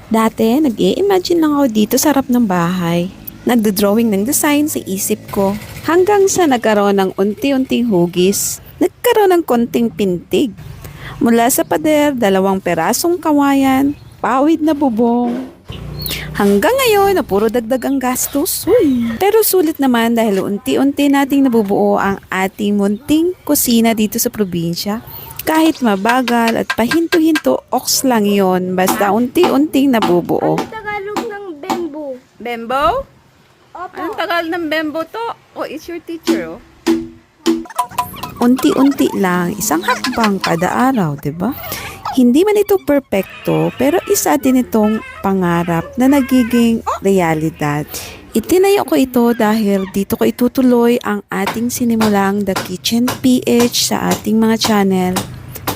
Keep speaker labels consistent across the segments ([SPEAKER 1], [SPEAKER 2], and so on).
[SPEAKER 1] Dati, nag-i-imagine lang ako dito sa harap ng bahay. Nagdo-drawing ng design sa isip ko. Hanggang sa nagkaroon ng unti-unting hugis, nagkaroon ng konting pintig. Mula sa pader, 2 perasong kawayan, pawid na bubong. Hanggang ngayon na puro dagdag ang gastos. Uy. Pero sulit naman dahil unti-unti nating nabubuo ang ating munting kusina dito sa probinsya. Kahit mabagal at pahinto-hinto, oks lang yon basta unti-unting nabubuo.
[SPEAKER 2] Ano Tagalog ng bembo?
[SPEAKER 1] Bembo?
[SPEAKER 2] Opo.
[SPEAKER 1] Anong tagal ng bembo to? Oh, it's your teacher, oh. Unti-unti lang, isang hakbang kada araw, 'di ba? Hindi man ito perpekto, pero isa din itong pangarap na nagiging realidad. Itinayo ko ito dahil dito ko itutuloy ang ating sinimulang The Kitchen PH sa ating mga channel.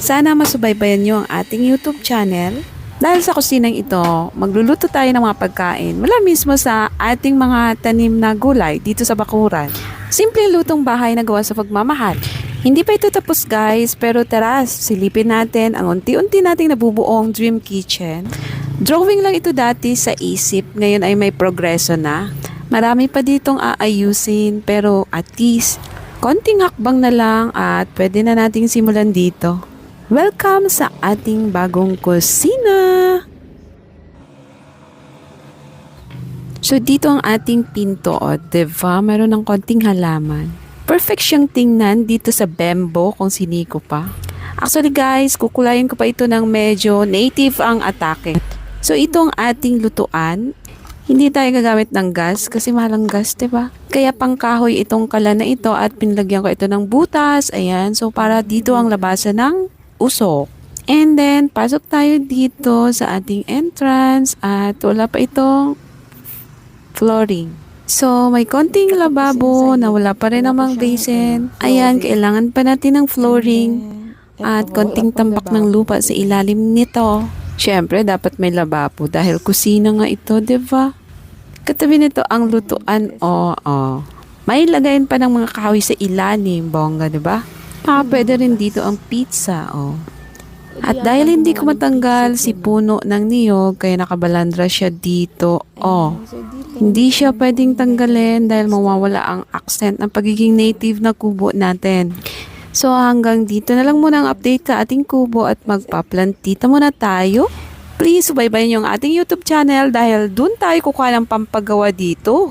[SPEAKER 1] Sana masubaybayan nyo ang ating YouTube channel. Dahil sa kusinang ito, magluluto tayo ng mga pagkain mula mismo sa ating mga tanim na gulay dito sa bakuran. Simpleng lutong bahay na gawa sa pagmamahal. Hindi pa ito tapos guys, pero tara, silipin natin ang unti-unti nating nabubuong dream kitchen. Drawing lang ito dati sa isip, ngayon ay may progreso na. Marami pa ditong aayusin, pero at least, konting hakbang na lang at pwede na nating simulan dito. Welcome sa ating bagong kusina! So dito ang ating pinto, o, diba? Meron ng konting halaman. Perfect siyang tingnan dito sa bembo kung siniko pa. Actually guys, kukulayin ko pa ito ng medyo native ang atake. So itong ating lutuan, hindi tayo gagamit ng gas kasi mahal ang gas, diba? Kaya pangkahoy itong kala na ito at pinlagyan ko ito ng butas. Ayan, so para dito ang labasan ng usok. And then, pasok tayo dito sa ating entrance at wala pa itong flooring. So, may konting lababo na wala pa rin namang basin. Ayan, kailangan pa natin ng flooring at konting tambak ng lupa sa ilalim nito. Siyempre, dapat may lababo dahil kusina nga ito, diba? Katabi nito ang lutuan, May lagayin pa ng mga kahoy sa ilalim, bongga, diba? Pwede rin dito ang pizza, At dahil hindi ko matanggal si puno ng niyog, kaya nakabalandra siya dito, Hindi siya pwedeng tanggalin dahil mawawala ang accent ng pagiging native na kubo natin. So hanggang dito na lang muna ang update sa ating kubo at magpaplantita muna tayo. Please subaybayan niyo ang ating YouTube channel dahil dun tayo kukuha ng pampagawa dito.